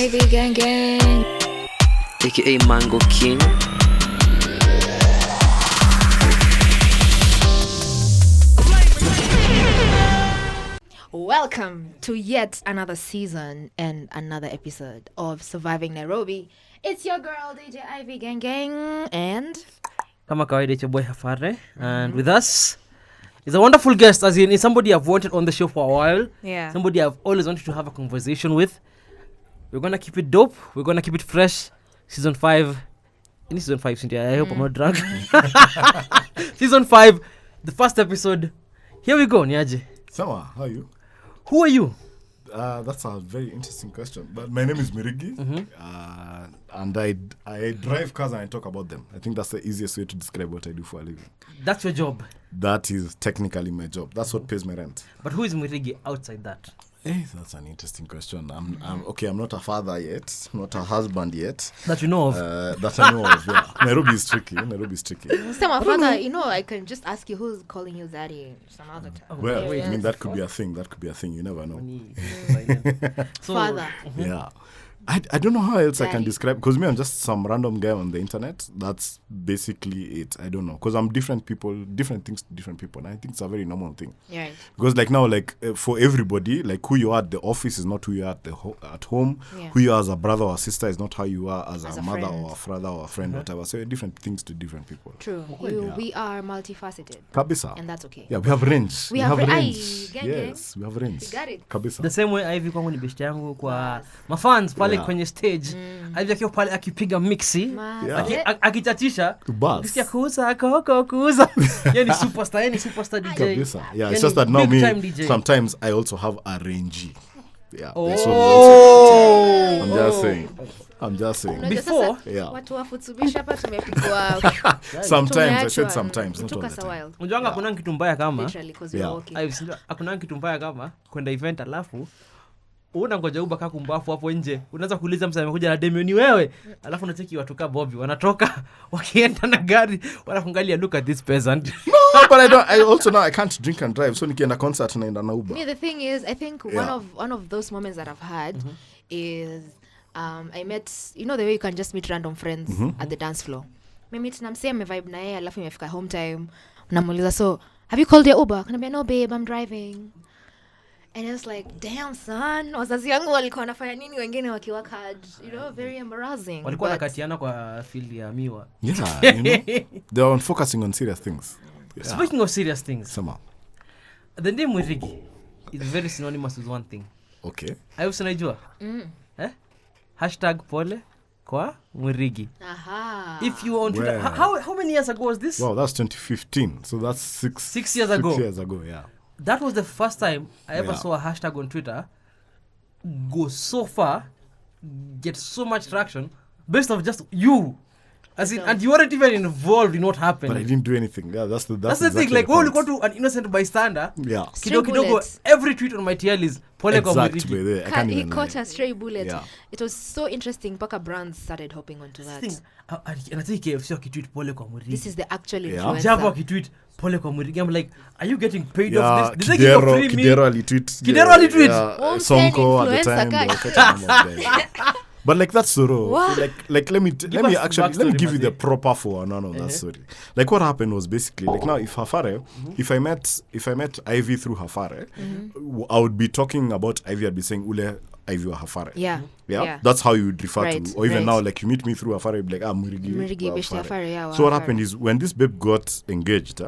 Ivy Gang Gang, aka Mango King. welcome to yet another season and another episode of Surviving Nairobi. It's your girl DJ Ivy Gang Gang and Kama kawaida, it's your boy Hafare, and with us is a wonderful guest, as in is somebody I've wanted on the show for a while. Yeah. Somebody I've always wanted to have a conversation with. We're gonna keep it dope. We're gonna keep it fresh. Season 5. In season 5, Cynthia, I hope I'm not drunk. Season 5, the first episode. Here we go, Niaje. Sawa, how are you? Who are you? That's a very interesting question. But my name is Mirigi, and I drive cars and I talk about them. I think that's the easiest way to describe what I do for a living. That's your job. That is technically my job. That's what pays my rent. But who is Mirigi outside that? That's an interesting question. I'm okay. I'm not a father yet, not a husband yet. That you know of. That I know of. Yeah. Nairobi is tricky. so my father, I can just ask you who's calling you daddy some other time. Well, I mean that could be a thing. You never know. So, Father. Yeah. I don't know how else Daddy. I can describe, because me, I'm just some random guy on the internet. That's basically it. I don't know, because I'm different things to different people, and I think it's a very normal thing. Yeah. Right. Because like now, like for everybody, like who you are at the office is not who you are at home. Yeah. Who you are as a brother or sister is not how you are as a mother friend. or a father or a friend, whatever. So different things to different people. True. We are multifaceted. Kabisa. And that's okay. Yeah, we have range. We have range. gang, Yes, we have range. We got it. Kabisa. the same way Ivy kwangu ni beshte yangu kwa mafans pale kwenye stage. Ivy akiwa pale akipiga mixi, akichachisha, Buzz. ukisikia kuuza. Yeye ni superstar DJ. Kabisa. Yeah, it's Yani just that now big time me, DJ. sometimes I also have a range. Yeah. This one Oh. I'm just saying. Unajua Before, sasa, yeah. watu wafutsubisha hapa tumepigwa. Sometimes I said Tumeachwa, sometimes, it not took all us the a time. while. unajua hakuna kitu mbaya kama Literally, 'cause we were Yeah. walking. hakuna kitu mbaya kama kwenda event alafu una ngoja uba kaka kumbafu hapo nje, unaanza kuuliza msa amekuja na demo ni wewe, alafu unacheki watu kama Bobby wanatoka wakienda na gari wanafungalia, look at this peasant. But I also now I can't drink and drive, so nikienda concert naenda na Uber. Me, the thing is, I think Yeah. one of those moments that I've had is I met, the way you can just meet random friends at the dance floor. Me meet na msee amevibe na yeye, alafu imefika home time, unamuuliza, so have you called your Uber? Kanambia, no babe, I'm driving. And it was like, damn son, wazazi wangu walikuwa wanafanya nini wengine wakiwork hard, very embarrassing. Walikuwa But- nakatiana kwa field ya miwa. Yeah, they are focusing on serious things. Yeah. Speaking of serious things, Sama. the name Mwirigi is very synonymous with one thing. Okay. Ayo unaijua? #pole kwa Mwirigi. Aha. If you on Twitter, Well. how many years ago was this? Wow, that's 2015. So that's 6 years ago. 6 years ago, yeah. That was the first time I ever Yeah. saw a hashtag on Twitter go so far, get so much traction based off just you. As in, and you weren't even involved in what happened. But I didn't do anything. Yeah, that's the the thing. exactly Like, the when you point. go to an innocent bystander, Yeah. kidogo, bullets. every tweet on my TL is pole kwa Exactly. Mwirigi. There. I can't He even caught lie. a stray bullet. Yeah. It was so interesting. Paka brands started hopping onto that. Thing, anataka KFC wakitweet pole kwa Mwirigi. This is the actual Yeah. influencer. Java wakitweet pole kwa Mwirigi. I'm like, are you getting paid Yeah, off this? Did they give you a free meal? Kidero alitweet. Kidero alitweet? Won't Sonko say at the influencer time. They guy. were quite a number of guys. But like that story, What? like let me us let me backstory, give you the Mazi. proper for on that story. Like what happened was basically like now if Hafare, if I met Ivy through Hafare, I would be talking about Ivy. I'd be saying Ule Ivy or Hafare. Yeah. Yeah, that's how you would refer Right, to, or even right. now, like you meet me through Hafare, you'd be like, Mwirigi, wa beshte Hafare, yeah, wa So what Hafare. happened is when this babe got engaged,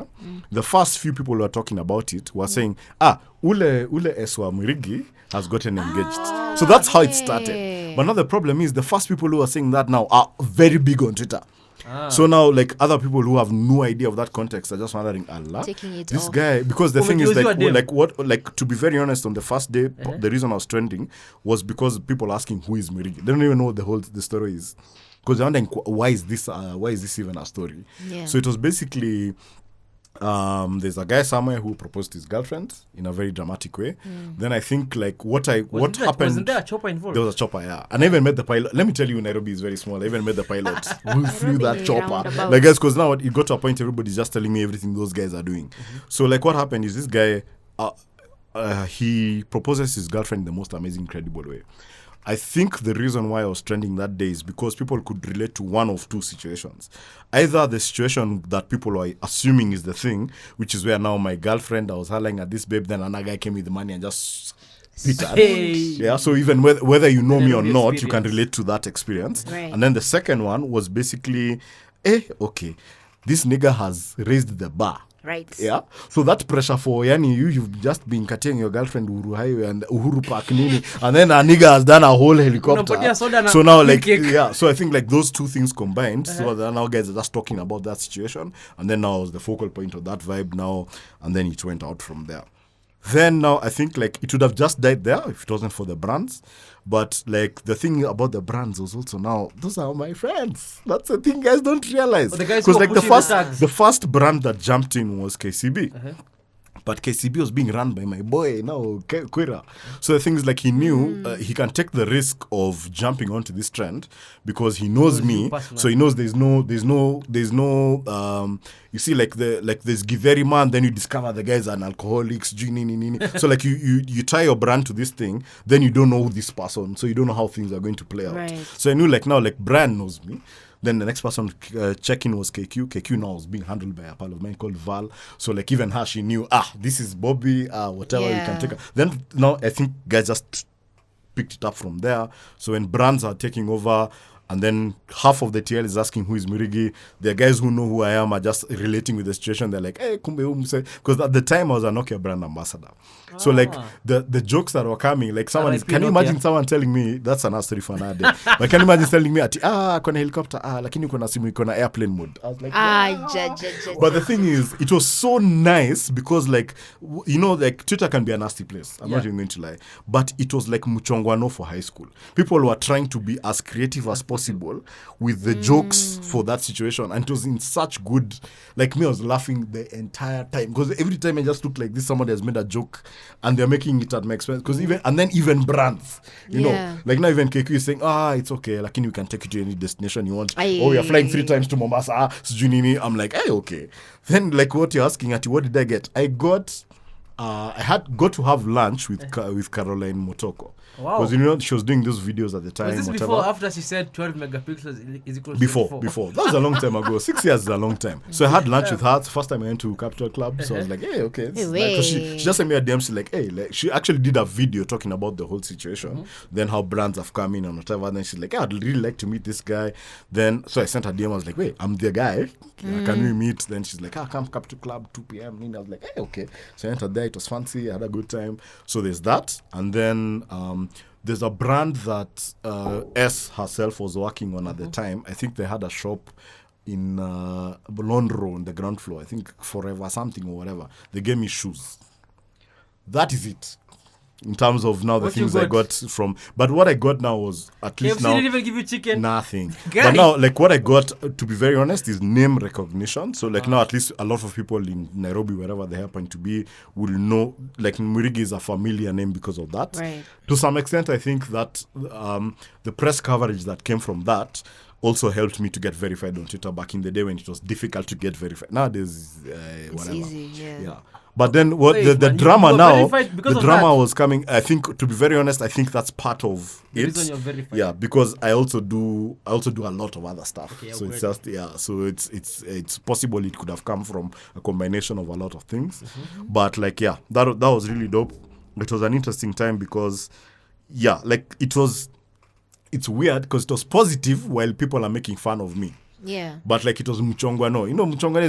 the first few people who were talking about it were saying, Ule Eswa Mwirigi has gotten engaged. So that's how it started. okay. But now the problem is the first people who are saying that now are very big on Twitter. So now, like other people who have no idea of that context are just wondering, Allah, Taking it this off. guy. Because the Oh, thing because is, you are them. like to be very honest, on the first day, the reason I was trending was because people asking who is Mirigi. They don't even know what the story is, because they're wondering why is this even a story? Yeah. So it was basically. There's a guy somewhere who proposed to his girlfriend in a very dramatic way. Then I think like what happened. Wasn't there a chopper involved? There was a chopper, yeah. And I even met the pilot. Let me tell you, Nairobi is very small. I even met the pilot who flew that Nairobi chopper. roundabout. Like, guys, because now it got to a point everybody's just telling me everything those guys are doing. So, like, what happened is this guy, he proposes his girlfriend in the most amazing, incredible way. I think the reason why I was trending that day is because people could relate to one of two situations. Either the situation that people are assuming is the thing, which is where now my girlfriend, I was hollering at this babe, then another guy came with the money and just spit at Hey. Yeah, so even whether you know Then me or the not, you can experience. relate to that experience. Right. And then the second one was basically, okay, this nigga has raised the bar. Right. Yeah, so that pressure for you've just been cutting your girlfriend Uhuru Highway and Uhuru Park Nini, and then a nigga has done a whole helicopter. Unampatia soda na So now like cake. yeah, so I think like those two things combined. So that now guys are just talking about that situation, and then now I was the focal point of that vibe now, and then it went out from there. Then now I think like it would have just died there if it wasn't for the brands. But like the thing about the brands was also now those are my friends. That's the thing guys don't realize. Oh, the guys who Because are like pushing the tags. the first brand that jumped in was KCB. But KCB was being run by my boy now, Kwira. So the thing is, like, he knew he can take the risk of jumping onto this trend because he knows me. So he knows there's no. You see, like there's Giveri man, then you discover the guys are an alcoholics. So like you tie your brand to this thing, then you don't know this person, so you don't know how things are going to play out. Right. So I knew like now like brand knows me. Then the next person check-in was KQ. KQ now was being handled by a pal of mine called Val. So like even her, she knew, this is Bobby, whatever, you can take her. Then now I think guys just picked it up from there. So when brands are taking over, and then half of the TL is asking who is Murigi. The guys who know who I am are just relating with the situation. They're like, hey, kumbe umse. Because at the time I was a Nokia brand ambassador. So like the jokes that were coming, like someone is, can you imagine someone telling me, that's an story for another day. But can you imagine telling me, kona helicopter, lakini kona simu, kona airplane mode. I was like, But the thing is, it was so nice because like, like Twitter can be a nasty place. I'm not even going to lie. But it was like Muchongwano for high school. People were trying to be as creative as possible with the jokes for that situation, and it was in such good, like me I was laughing the entire time because every time I just looked like this, somebody has made a joke and they're making it at my expense, because even brands, you know, like now even KQ is saying it's okay, like you can take it to any destination you want. You're flying 3 times to Mombasa, I'm like, hey, okay. Then like what you're asking at, what did I get? I got got to have lunch with Caroline Motoko. Wow. Because she was doing those videos at the time. Was this whatever. before or after she said 12 megapixels is equal to Before. 24? That was a long time ago. 6 years is a long time. So I had lunch with her. It's the first time I went to Capital Club. So I was like, hey, okay. Because she just sent me a DM. She's like, hey, like, she actually did a video talking about the whole situation. Then how brands have come in and whatever. Then she's like, I'd really like to meet this guy. Then, so I sent her DM. I was like, wait, I'm the guy. Can we meet? Then she's like, come Capital Club, 2 p.m. And I was like, hey, okay. So I entered there. It was fancy. I had a good time. So there's that. And then there's a brand that S herself was working on at the time. I think they had a shop in Londro on the ground floor. I think Forever something or whatever. They gave me shoes. That is it. In terms of now the What things you I got from, but what I got now was at least KFC now didn't even give you chicken. nothing. Guy. But now, like what I got, to be very honest, is name recognition. So like now, at least a lot of people in Nairobi, wherever they happen to be, will know. Like Murigi is a familiar name because of that. Right. To some extent, I think that the press coverage that came from that also helped me to get verified on Twitter back in the day when it was difficult to get verified. Nowadays, whatever. It's easy, yeah. But then what Wait, the man, drama you now, verified because the of drama that? was coming. I think, to be very honest, I think that's part of The it. reason you're verified. Yeah, because I also do a lot of other stuff. Okay, so I'll it's go just so it's possible it could have come from a combination of a lot of things. But like that was really dope. It was an interesting time because like it's weird because it was positive while people are making fun of me. Yeah. But like it was Muchongwano. Muchongwano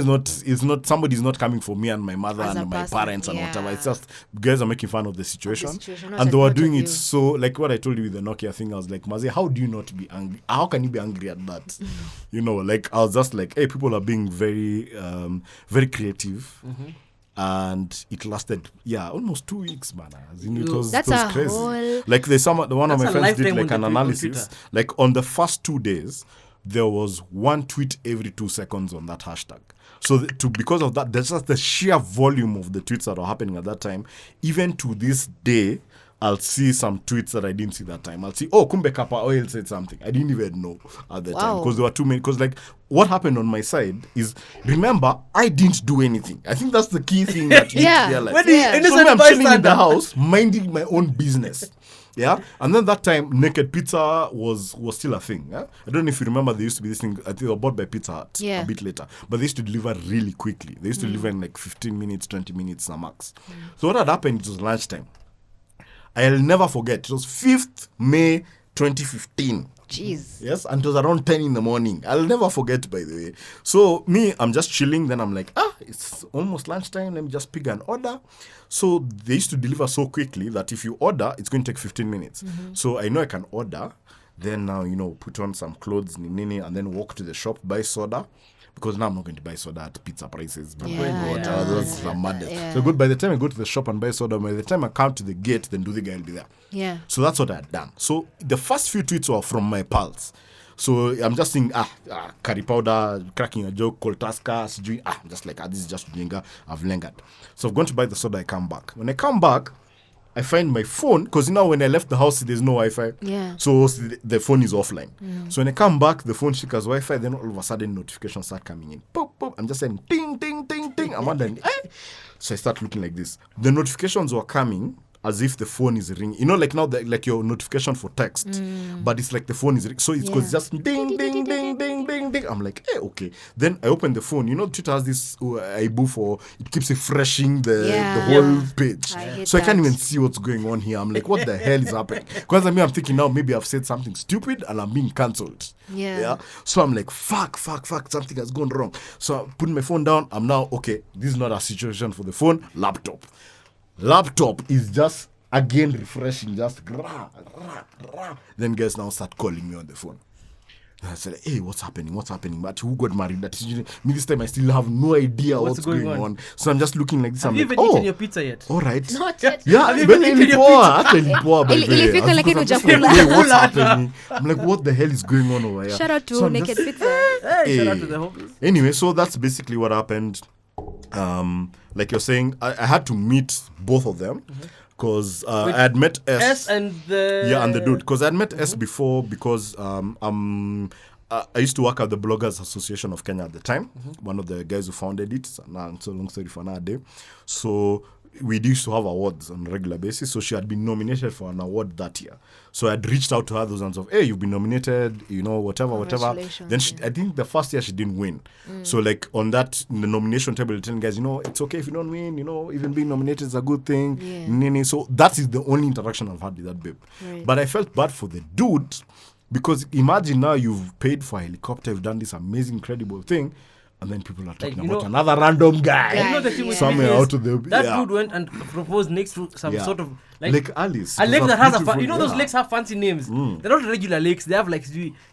is not somebody's not coming for me and my mother As a and my person, parents and yeah. whatever. It's just guys are making fun of the situation. Not And a they were point doing of it view. so, like what I told you with the Nokia thing, I was like, Mazi, how do you not be angry? How can you be angry at that? Like I was just like, hey, people are being very, very creative. And it lasted, almost 2 weeks, man. It was That's it was a crazy. whole- Like one of That's my a friends did lifetime like an on analysis. Twitter. Like on the first 2 days, there was one tweet every 2 seconds on that hashtag. So because of that, there's just the sheer volume of the tweets that are happening at that time. Even to this day, I'll see some tweets that I didn't see that time. I'll see, oh, Kumbe Kappa Oil said something. I didn't even know at the time because there were too many. Because like what happened on my side is, remember, I didn't do anything. I think that's the key thing that you need to realize. When the innocent So me, I'm chilling in the bystander. house, minding my own business. Yeah, and then that time naked pizza was still a thing. Yeah? I don't know if you remember, there used to be this thing. I think they were bought by Pizza Hut a bit later, but they used to deliver really quickly. They used to deliver in like 15 minutes, 20 minutes, a max. So what had happened? It was lunchtime. I'll never forget. It was 5th May 2015. Jeez. Yes, and it was around 10 in the morning. I'll never forget, by the way. So me, I'm just chilling. Then I'm like, it's almost lunchtime. Let me just pick an order. So they used to deliver so quickly that if you order, it's going to take 15 minutes. So I know I can order. Then now, put on some clothes, nini, and then walk to the shop, buy soda. Because now I'm not going to buy soda at pizza prices. Those are madness. So good. By the time I go to the shop and buy soda, by the time I come to the gate, then do the guy will be there. Yeah. So that's what I had done. So the first few tweets were from my pals. So I'm just saying, curry powder, cracking a joke, cold tasker, I'm just like, this is just Jenga, I've lingered. So I've gone to buy the soda, I come back. When I come back, I find my phone, because when I left the house, there's no Wi-Fi. Yeah. So the phone is offline. So when I come back, the phone shares Wi-Fi, then all of a sudden notifications start coming in. Boop, boop. I'm just saying, ding, ding, ding, ding. I'm wondering, So I start looking like this. The notifications were coming as if the phone is ringing. Like now, like your notification for text, but it's like the phone is ringing. So it's because just ding, ding, ding, ding, ding, ding. I'm like, okay. Then I open the phone. Twitter has this Aibu for, it keeps refreshing the whole page. So I can't even see what's going on here. I'm like, what the hell is happening? Because I'm thinking now maybe I've said something stupid and I'm being cancelled. Yeah. So I'm like, fuck, something has gone wrong. So I put my phone down. I'm now, okay, this is not a situation for the phone. Laptop is just again refreshing, just gra. Then guys now start calling me on the phone. And I said, hey, what's happening? But who got married? Me this time I still have no idea what's going on. So I'm just looking like this. Have I'm you like, even eaten your pizza yet? All right. Not yet. Yeah, Have you but even eaten your ilikuwa by the way. Ilifika lakini I'm just hujakula. like, hey, what's happening? I'm like, what the hell is going on over here? Shout out to So I'm Naked just- Pizza. Hey, shout out to the homies. Anyway, so that's basically what happened. Like you're saying, I had to meet both of them because I had met S and the... and the dude. Because I had met S before because I used to work at the Bloggers Association of Kenya at the time. One of the guys who founded it. So long story for another day. So we used to have awards on a regular basis. So she had been nominated for an award that year. So I had reached out to her those ones of, hey, you've been nominated, whatever. Then I think the first year she didn't win. So like on that, in the nomination table, telling guys, it's okay if you don't win, even being nominated is a good thing. Yeah. So that is the only interaction I've had with that babe. Right. But I felt bad for the dude because imagine now you've paid for a helicopter, you've done this amazing, incredible thing, and then people are talking about another random guy. Yeah. The thing with Somewhere me is out of the... that dude went and proposed next to some sort of... Like Alice. A lake Those that are has beautiful, those lakes have fancy names. They're not regular lakes. They have weird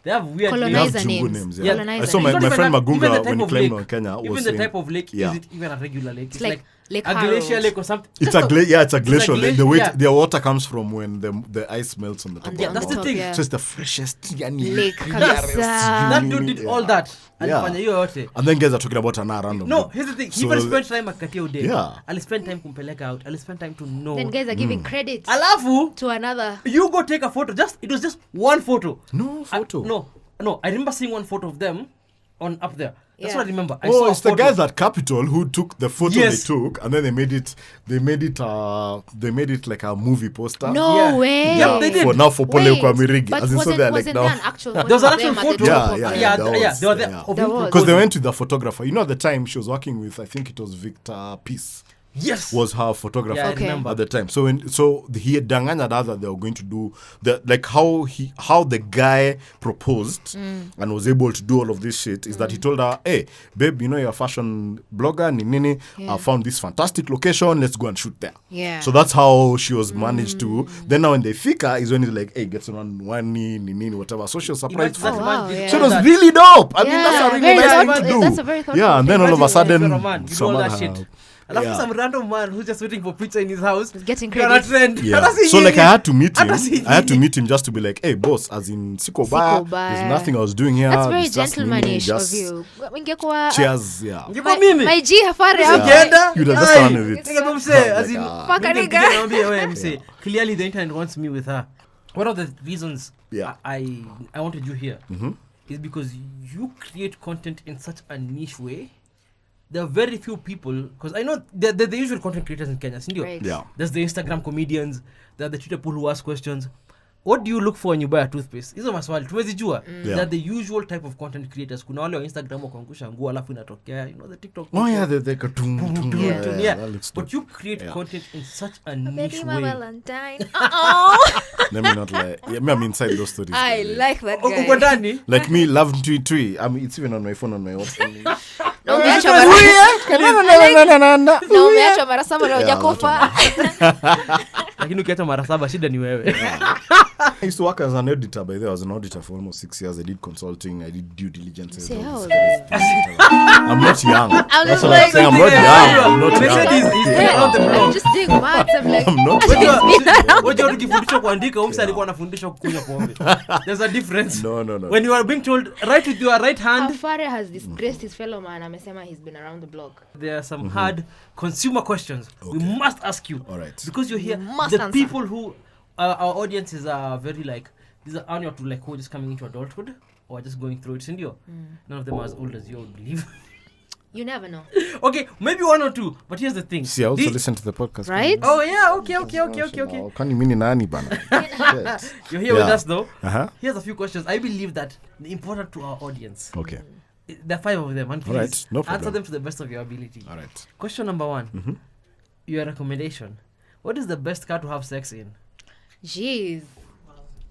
They have Colonizer Chungu names. names. Colonizer I saw names. my friend even the Magunga type when he of climbed lake. on Kenya was Even the saying, type of lake, yeah. is it even a regular lake? It's like Lake a glacier Harold. lake or something. It's a glacier. glacier, The way yeah. the water comes from when the ice melts on the top. the- of That's the top, thing. yeah. So it's the freshest yani, Lake clearest, kabisa. That dude did all that. Yeah. Alifanya hiyo yote. And then guys are talking about an random. No, dude. here's the thing. He So- even spent time akatia ude. Yeah. I'll spend time kumpeleka out. I'll spend time to know. Then guys are giving credit Alafu, to another. you go take a photo. It was just one photo. No photo. No. I remember seeing one photo of them up there. That's Yeah. what I remember. I saw a It's the photo. guys at Capitol who took the photo Yes. they took, and then they made it like a movie poster. No Yeah. way. Yeah, they did. For Pole Wait, kwa Mirigi. but As in, so wasn't they're like there now. an actual There was an photo of actual them at the photo. top of Yeah, it? Yeah, there they were was, there. yeah. Of There him was. Because they proposing. went to the photographer. At the time she was working with, I think it was Victor Peace. Yes. Was her photographer Yeah, I Okay. remember. at the time. So he had danganya that they were going to do how the guy proposed and was able to do all of this shit is that he told her, hey babe, you're a fashion blogger, nini. Yeah. I found this fantastic location, let's go and shoot there. Yeah. So that's how she was managed to. Then now when they fika is when he's like, hey, gets on one nini, whatever. So she was surprised. Imagine for that wow, man did yeah. So it all was that. really dope. I mean, Yeah, that's a really very nice thing thoughtful. to do. That's a very thoughtful Yeah, and then thing. all of a Imagine if you're a sudden, man, you do all that shit. Alafu Yeah. some random man who's just waiting for pizza in his house. He's getting You're a credit. trend. Yeah. Hata si So like nyinyi. I had to meet him. Hata si I had to nyinyi. meet him just to be like, hey boss, as in siko baya. baya. There's nothing I was doing here. That's very It's just me, gentlemanish just of you. Ingekuwa Cheers. Yeah. Ingekuwa mimi. my G hafare Yeah. hapa. Ukienda, You'd have just aye. done with it. Nigga, don't say, as Like, in, Fuck a nigga, nigga. nigga, naambia wewe mse. Clearly the internet wants me with her. One of the reasons Yeah. I wanted you here is because you create content in such a niche way. There are very few people, because I know the usual content creators in Kenya, sindio? Right. Yeah. There's the Instagram comedians, there are the Twitter people who ask questions. What do you look for when you buy a toothpaste? Hizo maswali tumezijua. They are the usual type of content creators. Kuna wale wa Instagram wakuangusha nguo alafu inatokea, you know, the TikTok. Oh yeah, they go tum. Yeah. That looks But dope. you create content in such a niche Baby, my way. Valentine. Oh, Let me not lie. Yeah, me, I'm inside those stories. I baby. like that Uko guy. ndani? Like me, love tweet. I mean, it's even on my phone on my WhatsApp. Na umeachwa na umeachwa mara saba na hujakufa. Lakini ukiacha mara saba shida ni wewe. I used to work as an editor. By the way, I was an auditor for almost 6 years. I did consulting. I did due diligence. Say, how old I'm not young. I'm That's just what I'm like, saying. I'm not young. I'm not They said young. he's been around the I'm block. just doing maths. I'm like, I'm not Wajua- wajua tukifundishwa kuandika umsa alikuwa anafundishwa kukunywa pombe. There's a difference. No. When you are being told write with your right hand, Afare has disgraced his fellow man. Amesema he's been around the block. there are some hard consumer questions we must ask you. All right. Because you're here. must The answer. people who our audiences are very like, these are only to like who are just coming into adulthood or just going through it. Sindio? None of them are as old as you, I would believe. You never know. Okay, maybe one or two. But here's the thing. See, I also These- listen to the podcast. Right? Oh yeah, okay. Can you mean nani bana? Yes. You're here with Yeah. us though. Uh-huh. Here's a few questions. I believe that they're important to our audience. Okay. There are 5 of them, and please All right, no problem. answer them to the best of your ability. All right. Question number 1. Your recommendation. What is the best car to have sex in? Jeez.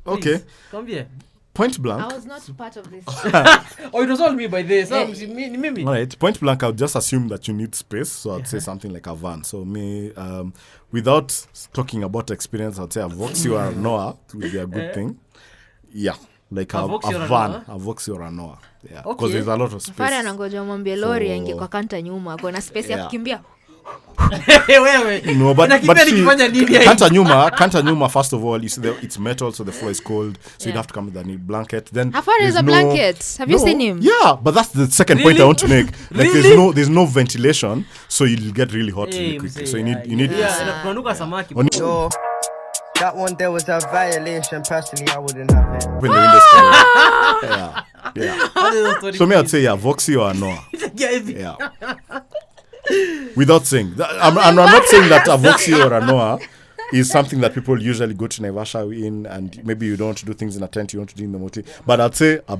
Okay. Please, come here. Point I blank. was not part of this. Oh, it was all me by this. Yeah. Mimi. All right. Point blank, I'll just assume that you need space. So I'd say something like a van. So me, without talking about experience, I'd say a Voxy or a Noah would be a good thing. Yeah. Like A a Voxy or a van, Noah? a Voxy or a Noah. Yeah. Okay. Because there's a lot of Fare space. anangoja mwambie lori For- aingie kwa kanta nyuma. Kuna space ya Yeah. kukimbia. Wewe. No, but Unakimbia see, nikifanya nini? Kanta Nyuma, first of all, it's metal, so the floor is cold. So you'd Yeah. have to come with a blanket. Then How far is there's a blanket? Have you seen him? Yeah, but that's the second point I Really? want to make. Like Really? there's no ventilation, so you'll get really hot really Hey, quickly. mzee, So you need yeah, Yeah. tunanuka samaki. When- Yo, that one there was a violation. Personally, I wouldn't have it. when the windows clear. Yeah. What is the story? So me, I'd say Voxy or a Noah. Yeah, if- Yeah. Without saying that, I'm not saying that a Voxy or a Noah is something that people usually go to Naivasha in, and maybe you don't want to do things in a tent, you want to do in the moti. But I'd say a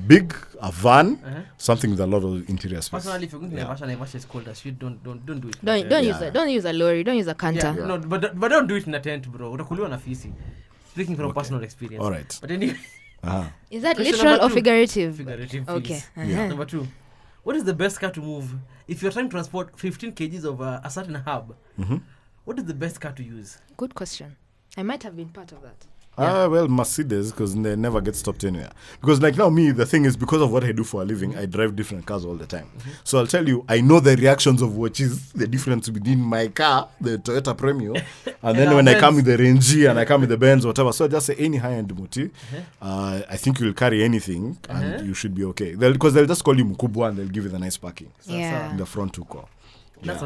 van, something with a lot of interior space. Personally, if you're going to Naivasha is cold as shit. Don't do it. Don't use a lorry. Don't use a kanta. Yeah, no, but don't do it in a tent, bro. Utakuliwa na fisi. Speaking from personal experience. All right. But anyway, Uh-huh. Is that Question literal number or 2. figurative? figurative. Okay. Please. Uh-huh. Number 2. What is the best car to move if you're trying to transport 15 kgs of a certain hub? What is the best car to use? Good question. I might have been part of that. Well, Mercedes, because they never get stopped anywhere. Because like now me, the thing is, because of what I do for a living, I drive different cars all the time. So I'll tell you, I know the reactions of what is the difference between my car, the Toyota Premio, and then our when I Benz. come with the Range and I come with the Benz, whatever. So I just say any high-end moti, I think you'll carry anything and you should be okay. Because they'll just call you Mukubwa and they'll give you the nice parking Yeah. in the front two car. That's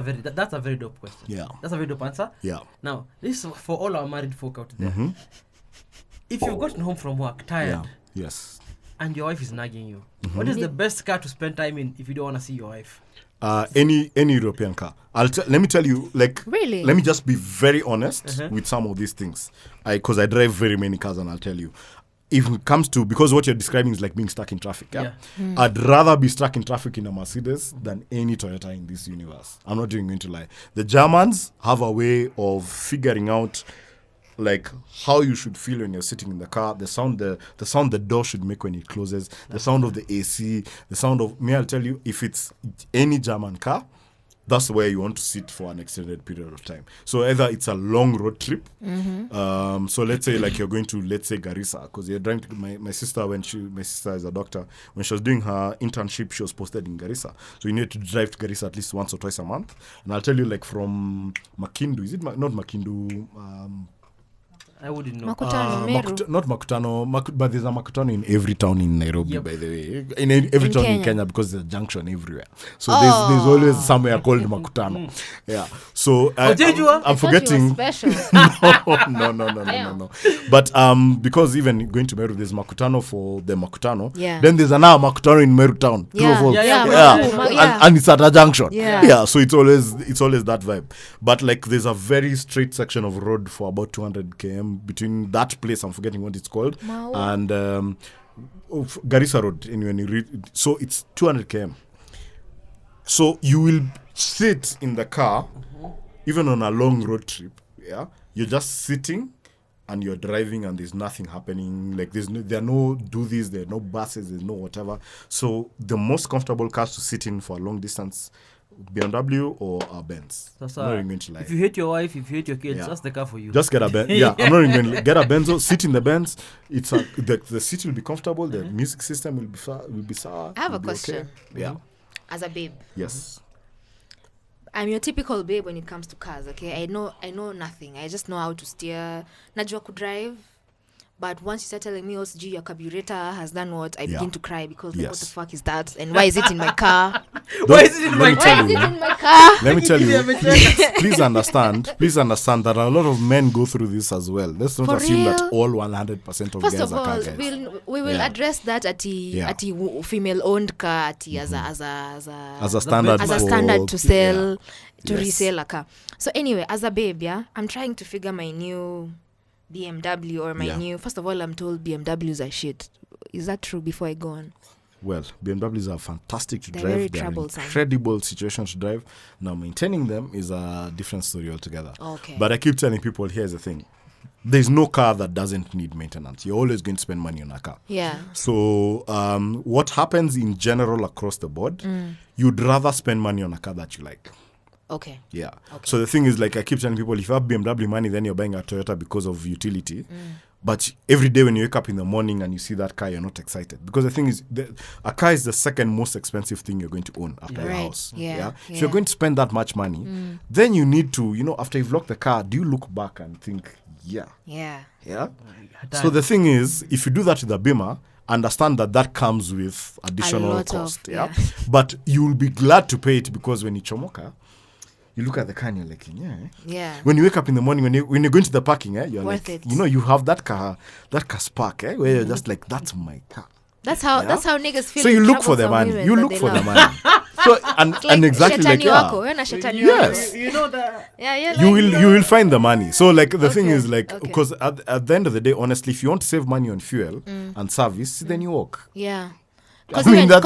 a very dope question. Yeah. That's a very dope answer. Yeah. Now, this is for all our married folk out there. If you've gotten home from work tired Yeah. Yes. and your wife is nagging you, what is the best car to spend time in if you don't want to see your wife? Any European car. Let me tell you, like, Really? let me just be very honest with some of these things, because I drive very many cars, and I'll tell you, if it comes to, because what you're describing is like being stuck in traffic. Yeah, I'd rather be stuck in traffic in a Mercedes than any Toyota in this universe. I'm not even going to lie. The Germans have a way of figuring out, like, how you should feel when you're sitting in the car, the sound the door should make when it closes, the sound of the AC, the sound of, I'll tell you, if it's any German car, that's where you want to sit for an extended period of time. So either it's a long road trip. So let's say like you're going to, let's say, Garissa, because you're driving to my sister, my sister is a doctor, when she was doing her internship, she was posted in Garissa. So you need to drive to Garissa at least once or twice a month. And I'll tell you, like from Makindu, is it not Makindu? I wouldn't know. Makutano, Meru. Not Makutano, but there's a Makutano in every town in Nairobi, by the way. In every town in Kenya, because there's a junction everywhere. So there's always somewhere called Makutano. Yeah. So I'm forgetting. No. But because even going to Meru, there's Makutano for the Makutano. Yeah. Then there's another Makutano in Meru town. And it's at a junction. Yeah. So it's always that vibe. But like there's a very straight section of road for about 200 km between that place, I'm forgetting what it's called, and Garissa Road. So it's 200 km. So you will sit in the car, even on a long road trip. Yeah, you're just sitting and you're driving, and there's nothing happening. Like there are no there are no buses, there's no whatever. So the most comfortable cars to sit in for a long distance, BMW or a Benz. I'm not even going to lie. If you hate your wife, if you hate your kids, that's the car for you. Just get a Benz. Yeah, I'm not even going to get a Benzo. Sit in the Benz. The seat will be comfortable. The music system will be sour. I have a question. Okay. Yeah. As a babe. Yes. I'm your typical babe when it comes to cars, okay? I know nothing. I just know how to steer. Najua could drive. But once you start telling me, OSG, your carburetor has done what, I begin to cry because like, what the fuck is that? And why is it in my car? Why is it in my car? Let me tell you, please understand that a lot of men go through this as well. Let's not assume that all 100% of First guys of are all, car guys. we will address that at the female-owned car as a standard to sell, to resell a car. So anyway, as a babe, I'm trying to figure my new BMW or my new. First of all, I'm told BMWs are shit. Is that true? Before I go on. Well, BMWs are fantastic to drive. Very They're an troublesome. incredible situation to drive. Now, maintaining them is a different story altogether. Okay. But I keep telling people, here's the thing. There's no car that doesn't need maintenance. You're always going to spend money on a car. Yeah. So what happens in general across the board, you'd rather spend money on a car that you like. Okay. Yeah. Okay. So the thing is, like I keep telling people, if you have BMW money, then you're buying a Toyota because of utility. But every day when you wake up in the morning and you see that car, you're not excited. Because the thing is, a car is the second most expensive thing you're going to own after your house. Yeah. If you're going to spend that much money, then you need to, after you've locked the car, do you look back and think, yeah? So the thing is, if you do that with a Beamer, understand that comes with additional cost. But you'll be glad to pay it because when you chomoka, you look at the car and you're like, When you wake up in the morning, when you're going to the parking, you're worth like, it. you have that car spark, where you're just like, that's my car. That's how niggas feel. So you look for the money. You look for the money. So and exactly like yes. You know that. You will find the money. So like the thing is like because at the end of the day, honestly, if you want to save money on fuel and service, then you walk. Yeah. I mean that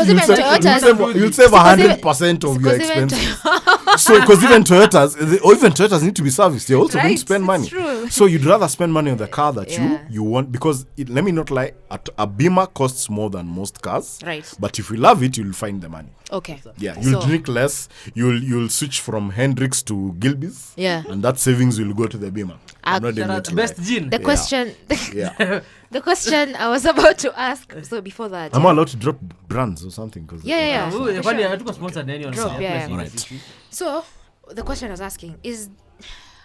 you'll save 100% of your expenses. So because even Toyotas need to be serviced. You're also going to spend money. True. So you'd rather spend money on the car that you want because let me not lie, a Beamer costs more than most cars. Right. But if you love it, you'll find the money. Okay. Yeah, you'll drink less. You'll switch from Hendrix to Gilbey's. Yeah. And that savings will go to the Beamer. I'm not even going to best lie. gin. The question. Yeah. The question I was about to ask. So before that, am I allowed to drop brands or something? Yeah. So the question I was asking is,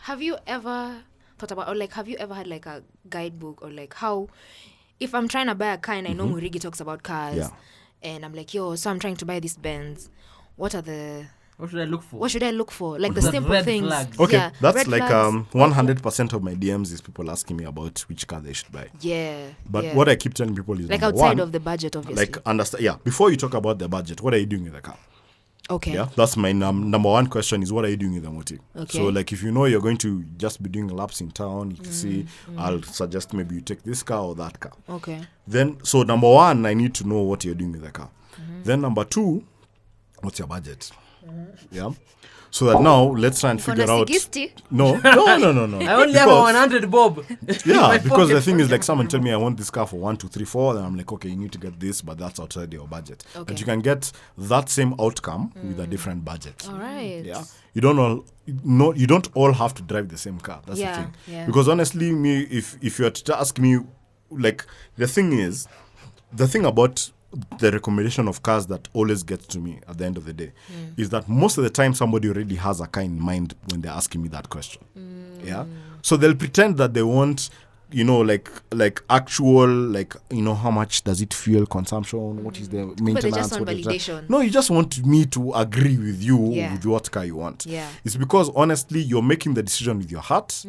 have you ever thought about, or like, have you ever had like a guidebook, or like how, if I'm trying to buy a car and I know Murigi talks about cars, and I'm like, so I'm trying to buy this Benz, what should I look for? Like the simple things. Flags. Okay, that's like 100% of my DMs is people asking me about which car they should buy. Yeah. But what I keep telling people is like outside of the budget, obviously. Like understand. Yeah. Before you talk about the budget, what are you doing with the car? Okay. Yeah. That's my number one question is what are you doing with the motor? Okay. So like if you know you're going to just be doing laps in town, you can see. I'll suggest maybe you take this car or that car. Okay. Then number one, I need to know what you're doing with the car. Then number two, what's your budget? Yeah. So that now let's try and figure out. No. I only have a 100 bob. Yeah, My because the pocket. thing is, like, someone tell me I want this car for 1, 2, 3, 4. Then I'm like, okay, you need to get this, but that's outside your budget. Okay. But you can get that same outcome with a different budget. All right. Yeah, you don't all have to drive the same car. That's the thing. Yeah. Because honestly, me, if you were to ask me, like, the thing about the recommendation of cars that always gets to me at the end of the day is that most of the time somebody already has a car in mind when they're asking me that question. Yeah, so they'll pretend that they want, like actual, like, how much does it fuel consumption, what is the maintenance, But they just want what is that? validation. No, you just want me to agree with you Yeah. with what car you want. Yeah. It's because honestly you're making the decision with your heart,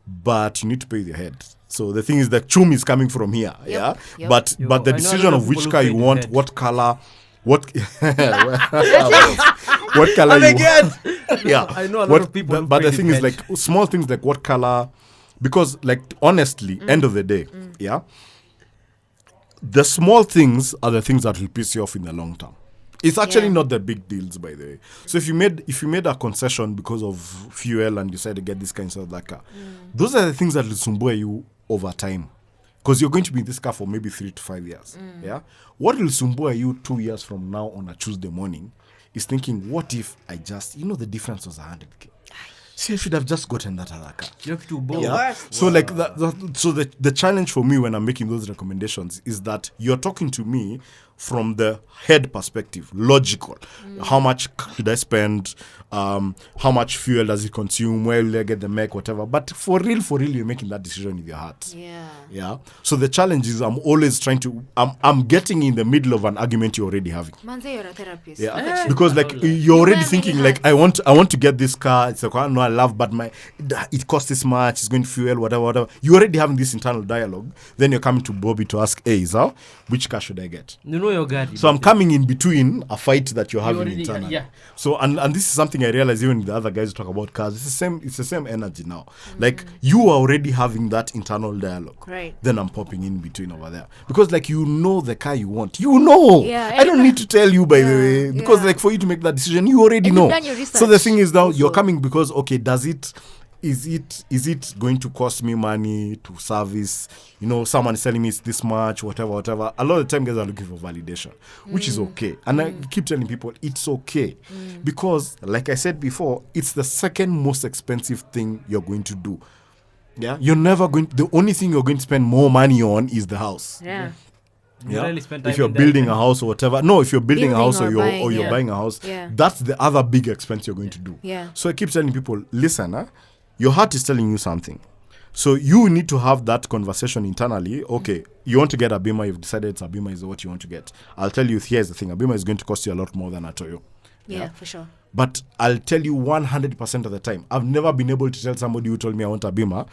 but you need to pay with your head. So the thing is that chum is coming from here. Yeah, Yep. but Yo, the I know a decision lot of of which people car who you paid with want, head. what color, what what color you want. Yeah, I know a lot of people who But the paid thing with is, head. like, small things like what color, because, like, honestly, end of the day, yeah, the small things are the things that will piss you off in the long term. It's actually Yeah. not the big deals, by the way. So if you made a concession because of fuel and you decided to get this kind of that car, those are the things that will sumbue you over time. Because you're going to be in this car for maybe 3 to 5 years. Yeah. What will sumbue you 2 years from now on a Tuesday morning is thinking, what if I just, the difference was 100K. See, I should have just gotten that other car. You have to both. Yeah. So like the challenge for me when I'm making those recommendations is that you're talking to me from the head perspective, logical. How much should I spend? How much fuel does it consume? Where will I get the mech? Whatever. But for real, you're making that decision with your heart. Yeah. Yeah. So the challenge is I'm always trying to. I'm getting in the middle of an argument you're already having. Manze, you're a therapist. Yeah, because like you're already thinking like I want to get this car. It's a car I love, but it costs this much. It's going to fuel whatever. You're already having this internal dialogue. Then you're coming to Bobby to ask, hey, Zao, which car should I get? You know your guard. So I'm coming in between a fight that you're having already- internally. yeah. So and this is something I realize even with the other guys who talk about cars. It's the same energy now. Like you are already having that internal dialogue. Right. Then I'm popping in between over there because like the car you want. Yeah, I don't need to tell you by the way because yeah. like for you to make that decision you already And know. you've done your So the research thing is now also. you're coming because okay, is it going to cost me money to service? Someone is telling me it's this much, whatever. A lot of the time guys are looking for validation, which is okay. And I keep telling people it's okay. Because like I said before, it's the second most expensive thing you're going to do. Yeah. The only thing you're going to spend more money on is the house. Yeah. You Yeah. really spend If time you're in that building thing. a house or whatever. No, if you're building a Building house or buying, you're yeah. buying a house, Yeah. that's the other big expense you're going to do. Yeah. So I keep telling people, listen, your heart is telling you something. So you need to have that conversation internally. Okay, you want to get a Beamer, you've decided a Beamer is what you want to get. I'll tell you, here's the thing, a Beamer is going to cost you a lot more than a Toyo. Yeah, for sure. But I'll tell you 100% of the time, I've never been able to tell somebody who told me I want a Beamer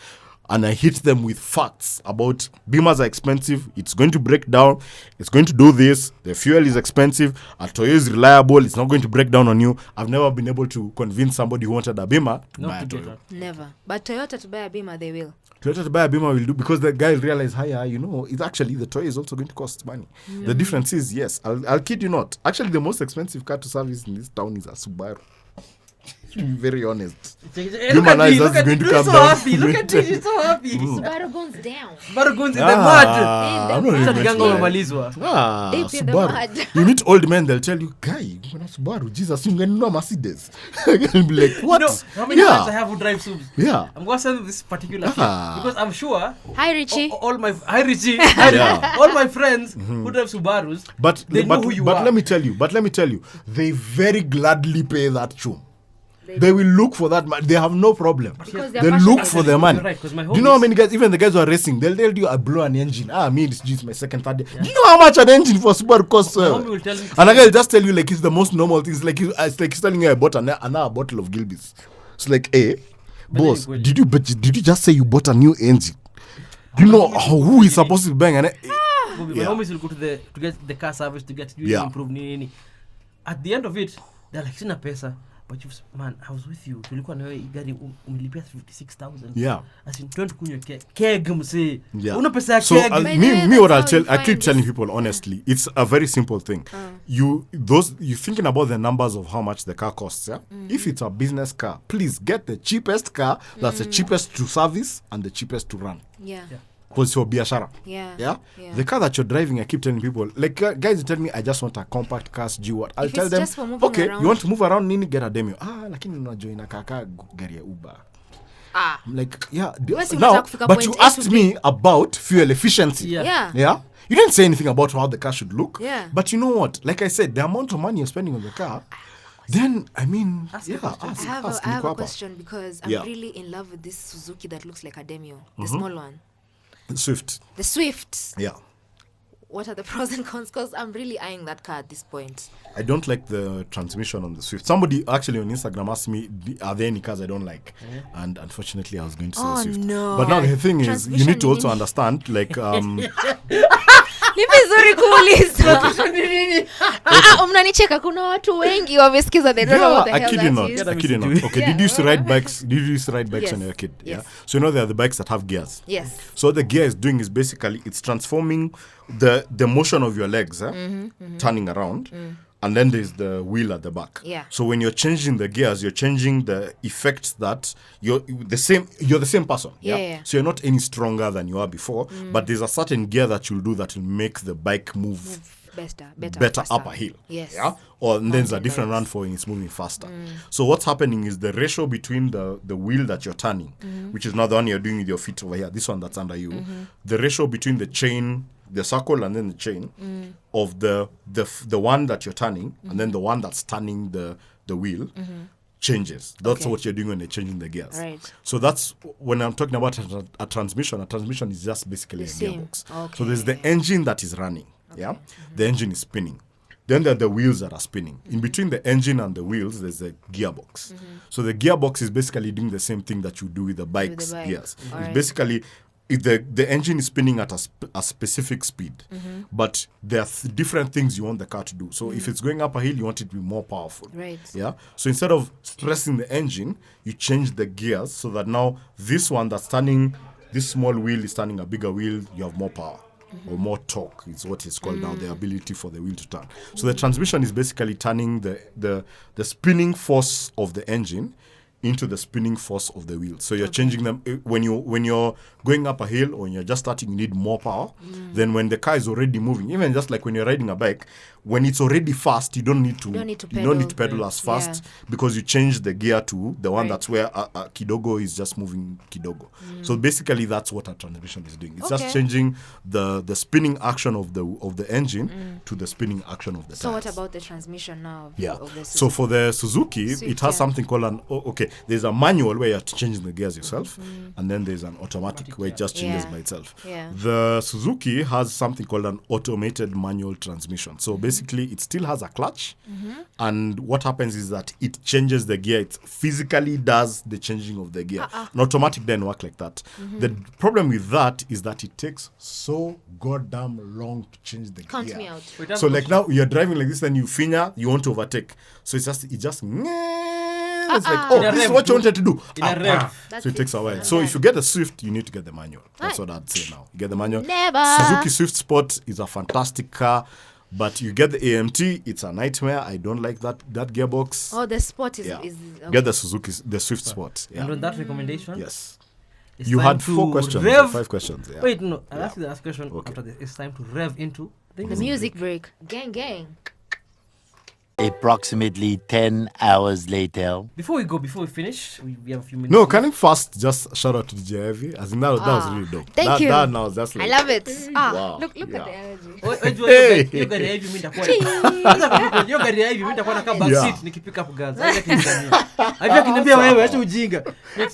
and I hit them with facts about Beamers are expensive, it's going to break down, it's going to do this, the fuel is expensive, a Toyo is reliable, it's not going to break down on you. I've never been able to convince somebody who wanted a Beamer to buy a to get Toyo. that. Never. But Toyota to buy a Beamer, they will. Toyota to buy a Beamer will do because the guy will realize, it's actually the Toyo is also going to cost money. The difference is, yes, I'll kid you not. Actually, the most expensive car to service in this town is a Subaru. To be very honest. Look at me, look at me, so happy. Look at me, she's so happy. Subaru goes down. Subaru goes in the mud. I'm not Sasa even Ganga meant to- umemalizwa. Deep in the Subaru. mud. You meet old men, they'll tell you, guy, when Subaru, Jesus, you're going to Mercedes. You'll be like, what? You know how many friends I have who drive Subs? Yeah. I'm going to send this particular thing Ah. because I'm sure Hi, Richie. all my hi Richie, Yeah. all my friends who drive Subarus, But they know who you are. let me tell you, they very gladly pay that chum. They will look for that. They have no problem. Because they're They look passionate. for the money. You're right, 'cause my Do you know how homies- many guys, even the guys who are racing, they'll tell you I blow an engine. Me, it's my second, third day. Do you know how much an engine for Subaru costs? My homie will tell me- And a guy will just tell you like it's the most normal thing. It's like he's telling you I bought another bottle of Gilbey's. It's like, hey, boss, then did you just say you bought a new engine? Do you know who is supposed to be buying an? My Yeah. homies will go to get the car service to get Yeah. improved nini. At the end of it, they're like, sina pesa. but man, I was with you. Tulikuwa na wewe gari umelipia 56,000. Yeah. As in, don't kunywa keg mse. Yeah. Una pesa ya So keg. me what that's how you I keep find telling this. people honestly, it's a very simple thing. You thinking about the numbers of how much the car costs, yeah? If it's a business car, please get the cheapest car that's the cheapest to service and the cheapest to run. Yeah. Because it's your biashara. Yeah. Yeah? Yeah. The car that you're driving, I keep telling people, like guys tell me I just want a compact car, do what? I'll If tell it's them, just for moving okay, around. you want to move around, nini, get a Demio. Lakini unajua inakaka gari ya Uber. I'm like, yeah. Wewe si Now, unataka kufika but point you A to asked B. me about fuel efficiency. Yeah. Yeah. Yeah? You didn't say anything about how the car should look. Yeah. But you know what? Like I said, the amount of money you're spending on the car, then, I mean, Ask yeah, the question. ask, I have ask, a niko hapa. question because I'm Yeah. really in love with this Suzuki that looks like a Demio, the small one. Swift. The Swift. Yeah. What are the pros and cons? Because I'm really eyeing that car at this point. I don't like the transmission on the Swift. Somebody actually on Instagram asked me, are there any cars I don't like? And unfortunately, I was going to say Oh, Swift. no. But now the thing is, you need to also Transmission understand, like, Ni vizuri kuuliza. Mnanicheka, kuna watu wengi wamesikiza, they don't know what the I hell kid you that not. is. Yeah, I kid you not. Okay, Yeah. did you used to ride bikes? Did you used to ride bikes Yes. when you were a kid? Yeah. Yes. So you know there are the bikes that have gears. Yes. So what the gear is doing is basically it's transforming the motion of your legs, turning around, and then there's the wheel at the back. Yeah. So when you're changing the gears, you're changing the effects that you're the same person. Yeah. So you're not any stronger than you are before, but there's a certain gear that you'll do that will make the bike move better faster. up a hill. Yes. Yeah. Or and then there's a Mountain different bikes. run for when it's moving faster. So what's happening is the ratio between the wheel that you're turning, which is not the one you're doing with your feet over here, this one that's under you, the ratio between the chain, the circle and then the chain of the one that you're turning and then the one that's turning the wheel changes. That's Okay. what you're doing when you're changing the gears. Right. So that's when I'm talking about a transmission. A transmission is just basically The a same. gearbox. Okay. So there's the engine that is running. Yeah, the engine is spinning. Then there are the wheels that are spinning. In between the engine and the wheels, there's a gearbox. So the gearbox is basically doing the same thing that you do with the bike's bike. gears. All It's right. basically if the engine is spinning at a specific speed, but there are different things you want the car to do. So if it's going up a hill, you want it to be more powerful. Right. Yeah. So instead of stressing the engine, you change the gears so that now this one that's turning, this small wheel is turning a bigger wheel. You have more power. Or more torque is what it's called now, the ability for the wheel to turn. So the transmission is basically turning the spinning force of the engine into the spinning force of the wheel. So you're changing them when you're going up a hill or when you're just starting, you need more power. Then when the car is already moving, even just like when you're riding a bike, when it's already fast, you don't need to pedal as fast because you change the gear to the one that's where a kidogo is just moving kidogo. So basically that's what a transmission is doing. It's just changing the spinning action of the engine to the spinning action of the So tires. what about the transmission now? Yeah. Of the So for the Suzuki, Swift, it has yeah. something called there's a manual where you're changing the gears yourself, and then there's an automatic where it just changes Yeah. by itself. Yeah. The Suzuki has something called an automated manual transmission. So basically, it still has a clutch, and what happens is that it changes the gear. It physically does the changing of the gear. An automatic doesn't work like that. The problem with that is that it takes so goddamn long to change the Count gear. me out. So like now you're driving like this, then you finger, you want to overtake. So it's just it's like, oh, In a this is rev, what you wanted to do. In a rev. That's So it takes a while. it. So Yeah. if you get the Swift, you need to get the manual. That's what I'd say now. You get the manual. Never. Suzuki Swift Sport is a fantastic car, but you get the AMT, it's a nightmare. I don't like that gearbox. Oh, the sport is Yeah. okay. Get the Swift Sport. And Yeah. on that recommendation, Yes. it's You time had to 4 questions, rev. 5 questions. Yeah. Wait, no. I'll ask you the last question Okay. after this. It's time to rev into The music break. Gang. Approximately 10 hours later. Before we finish, we have a few minutes. No, can you first just shout out to DJ Ivy? As in that was really dope. Thank you. That now was just like I love it. Wow. Look at Yeah. the energy. Hiyo gari ya hivi mimi nitakuwa. Hiyo gari ya hivi mimi nitakuwa nakaa backseat nikipick up girls. Hivi akiniambia wewe acha ujinga.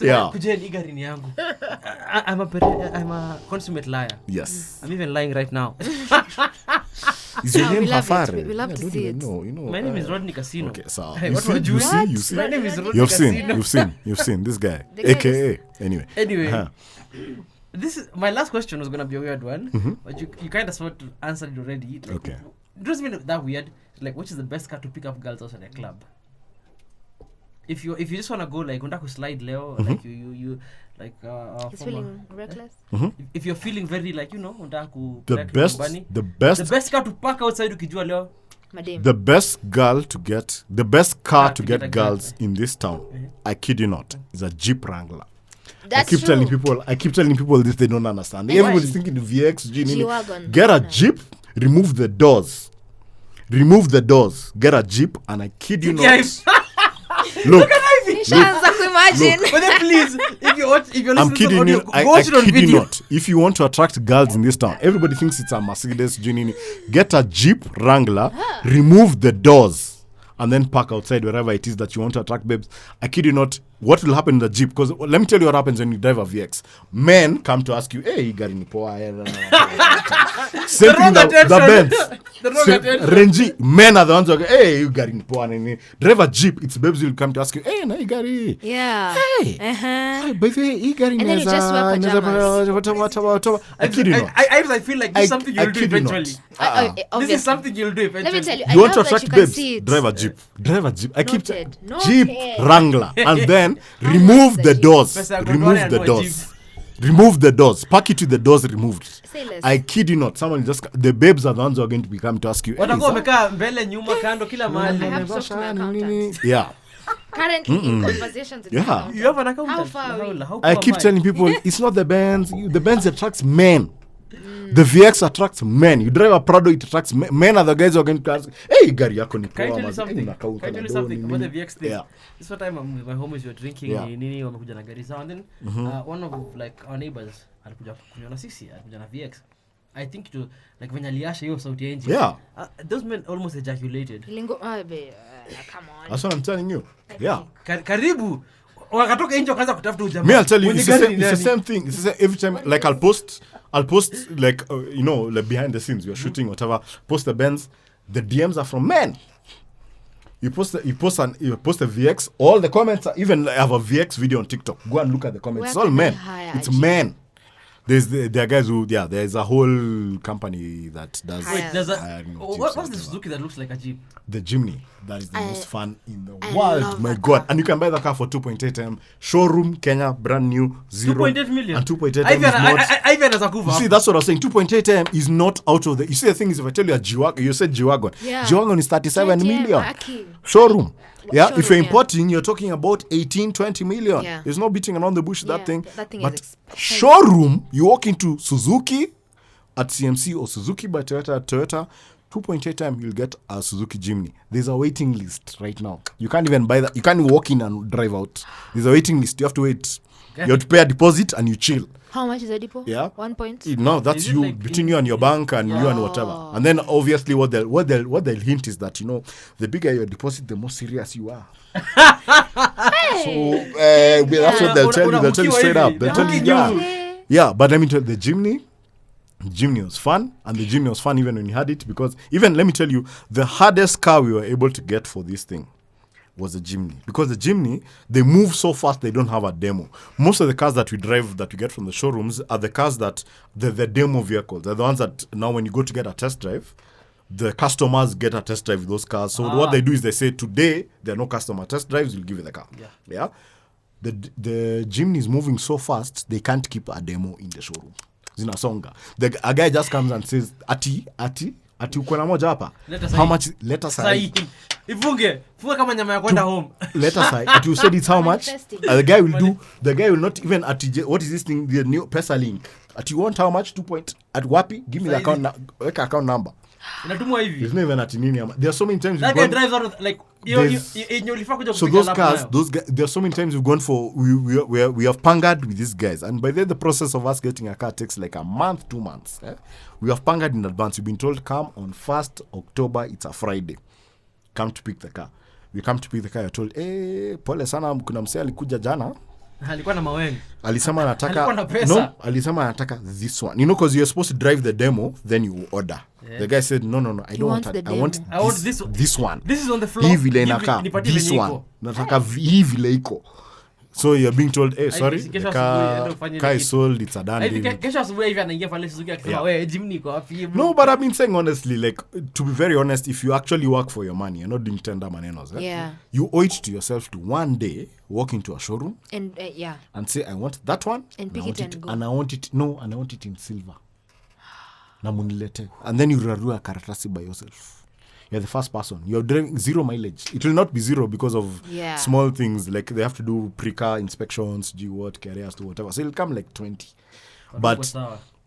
Yeah. Kujeni hii gari ni yangu. I'm a consummate liar. Yes. I'm even lying right now. Is your No, name we love it. Hafare? We love I to don't see even it. know, you know. My name is Rodney Casino. Okay, so Hey, you what see, were you see. My name is Rodney You've Casino. seen this guy, The guy AKA. Anyway. Anyway, this is my last question was gonna be a weird one, but you kind of sort of answered it already. Like, Okay. It wasn't even that weird. Like, which is the best car to pick up girls outside a club? if you just want to go like unataka slide leo like you like He's feeling reckless. if you're feeling very like unataka ku The best car to park outside ukijua leo Madam. the best car to get girls in this town, I kid you not, is a Jeep Wrangler. That's I keep telling people this, they don't understand. Everybody's thinking the VX, G-Wagon. get a Jeep, remove the doors, get a Jeep, and I kid you not. Look, Nishaanza kuimagine. but then please if you're I'm listening to kidding audio, you. go I watch it on kid you video. not. If you want to attract girls in this town, everybody thinks it's a Mercedes. Get a Jeep Wrangler, remove the doors, and then park outside wherever it is that you want to attract babes. I kid you not. What will happen in the Jeep? Because let me tell you what happens when you drive a VX. Men come to ask you, "Hey, gari ni poa." Same thing the Benz. The wrong attention. Renji, men are the ones who go, "Hey, you gari ni poa nini." Drive a Jeep. It's babes who will come to ask you, "Hey, na hii gari." Yeah. Hey. Hey, by the way, hii gari And then you just wear pajamas. I kid you not. I feel like this is something you'll do kid you not. eventually. Obviously. This is something you'll do eventually. Let me tell you. You want to I love that attract you can babes? see it. Drive a Jeep. I keep Noted. Jeep Noted. Wrangler, and then remove much the is the doors. Pesa Remove Gondwana the and doors. Remove the doors. Park it with the doors removed. Say less. I kid you not. Someone the babes are the ones who are going to come to ask you. "Hey, Watakuwa sir." wamekaa mbele nyuma kando kila mahali. I have talked to my accountant. Yeah. Currently in conversations with my Yeah. accountant. You have an accountant? How far are we? How I poor keep am telling people it's not the Benz. The Benz attracts men. The VX attracts men. You drive a Prado, it attracts men. Men are the guys who are going to ask, "Hey, gari yako ni Can I poa, tell you mazi. something? Hey, Can unakaa I tell you uko something na about the doni." VX thing? Yeah. This one time I'm with my homies, we were drinking Yeah. nini wamekuja na gari zao, and then one of like our neighbors alikuja kunywa na sisi, alikuja na VX. I think to like when aliasha hiyo sauti ya engine. Yeah. Those men almost ejaculated. Come on. That's what I'm telling you. Yeah. Karibu wakatoka nje wakaanza kutafuta ujamaa. Me, I'll tell you, Mwenye it's the gari same, ni it's the nani? same thing. It's the same, every time, like I'll post like like behind the scenes, we're shooting whatever. Post the Benz, the DMs are from men. You post a VX. All the comments are, even I have a VX video on TikTok. Go and look at the comments. Where It's all can they men. hire It's a Jeep? men. There are guys who there's a whole company that does. Wait, There's hiring of Jeeps what's and the whatever. Suzuki that looks like a Jeep? The Jimny. That is the most fun in the I world. love My that God. car. And you can buy the car for 2.8 M. Showroom, Kenya, brand new, 2.8 million. And 2.8 M is not. Ivan as a kuva. You see, that's what I was saying. 2.8 M is not out of the. You see, the thing is, if I tell you a G-Wagon, you said G-Wagon. Yeah. G-Wagon is 37 KTM, million. Aki. Showroom. Yeah, if Showroom, you're yeah. importing, you're talking about 18, 20 million. Yeah. There's no beating around the bush, Yeah, that thing. that thing But is expensive. showroom, you walk into Suzuki at CMC or Suzuki by Toyota at Toyota, 2.8 time, you'll get a Suzuki Jimny. There's a waiting list right now. You can't even buy that. You can't walk in and drive out. There's a waiting list. You have to wait. Okay. You have to pay a deposit and you chill. How much is a depot? Yeah. 1 point? No, that's Is it you like between you and your bank and you and whatever. And then obviously what they'll hint is that the bigger your deposit, the more serious you are. So that's what they'll tell you. They'll tell you straight up. They'll tell you, yeah. But let me tell you, the Jimny was fun, and the Jimny was fun even when you had it, because even let me tell you, the hardest car we were able to get for this thing was the Jimny, because the Jimny, they move so fast they don't have a demo. Most of the cars that we drive, that we get from the showrooms, are the cars that the demo vehicles. They're the ones that now when you go to get a test drive, the customers get a test drive with those cars. So what they do is they say, today there are no customer test drives, we'll give you the car. Yeah. The Jimny is moving so fast they can't keep a demo in the showroom. Zinasonga. A guy just comes and says, ati uko na moja hapa. How much? Let us Sahi. Ifunge kama nyama ya kwenda home. Let us say. At you said it's how much? Manifesting. The guy will not even what is this thing? The new Pesa link. At you want how much? 2 point. At wapi? Give me the account number. Inatumwa hivi. There's no even at nini. There are so many times That guy drives out of like There's- yenye ulifaa kuja so kupiga those lap cars, nayo. there are so many times we've gone for we have pangered with these guys, and by then the process of us getting a car takes like a month, 2 months. We have pangered in advance. We've been told come on 1st October. It's a Friday. Come to pick the car. We come to pick the car. You're told, pole sana, kuna msee alikuja jana. Alikuwa na mawengi. Alisema Alikuwa na anataka pesa. alisema anataka this one. Because you're supposed to drive the demo, then you order. The guy said, no, I don't want wants that. the I want I want this one. This is on the floor. Hii vile inakaa. Nipatie This venye one. iko. Nataka hii vile iko. So you're being told, hey, sorry, Kesho the asubuhi, enda ufanye car ile is kitu. sold, it's a done I think deal. kesho asubuhi hivi anaingia pale Suzuki akisema Yeah. wewe Jimny iko wapi? No, but I've been saying honestly, like, to be very honest, if you actually work for your money, you're not doing tender manenos. Yeah. You owe it to yourself to one day walk into a showroom And and say, I want that one. And pick I want it and go. And I want it, no, and I want it in silver. Na munilete. And then you rarua karatasi by yourself. You're the first person. You're driving 0 mileage. It will not be 0 because of small things. Like they have to do pre-car inspections, carriers, to whatever. So it'll come like 20. But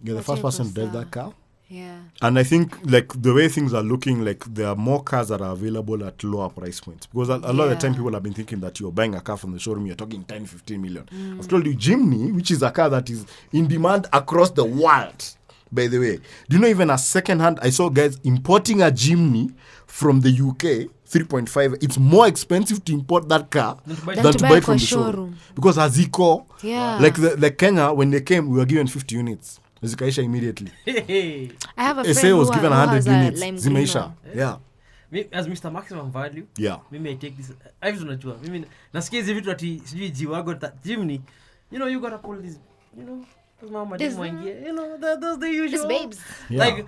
you're the first person to drive that car. Yeah. And I think like the way things are looking, like there are more cars that are available at lower price points. Because a lot of the time people have been thinking that you're buying a car from the showroom, you're talking 10, 15 million. I've told you Jimny, which is a car that is in demand across the world. By the way, do you know even a second hand, I saw guys importing a Jimny from the UK, 3.5. It's more expensive to import that car than to buy it from the showroom. Because Aziko, like the Kenya, when they came, we were given 50 units. Zikaisha immediately. I have a friend SA was who given has 100 a units. lime Zimeisha. green Yeah. Me, as Mr. Maximum Value, mimi I take this. I've unajua. Mimi nasikia hizi vitu ati sijui jiwago Jimny. You know you got to pull this, you know. Mama This- you know, those the usual. These babes. Yeah. Like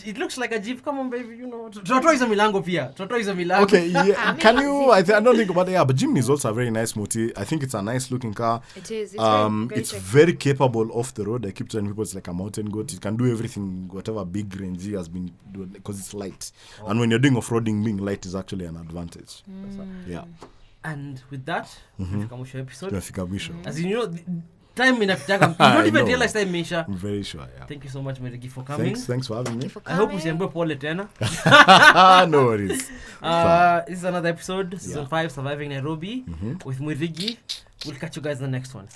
it looks like a Jeep. Come on, baby, you know. Tunatoa hizo milango pia. Tunatoa hizo milango. Okay, yeah. Can you? I don't think about it. Yeah, but Jimny is also a very nice multi. I think it's a nice looking car. It is. It's It's very capable off the road. I keep telling people it's like a mountain goat. It can do everything, whatever big range he has been doing, because it's light. And when you're doing off-roading, being light is actually an advantage. Yeah. And with that, tunafika mwisho wa episode. Tunafika mwisho. As you know, time inapitaga. You don't even know. realize time imeisha. I'm very sure. Yeah. Thank you so much, Merigi, for coming. Thanks for having me. I hope usiambie pole tena. No worries. This is another episode, season 5, Surviving Nairobi, with Mwirigi. We'll catch you guys in the next one.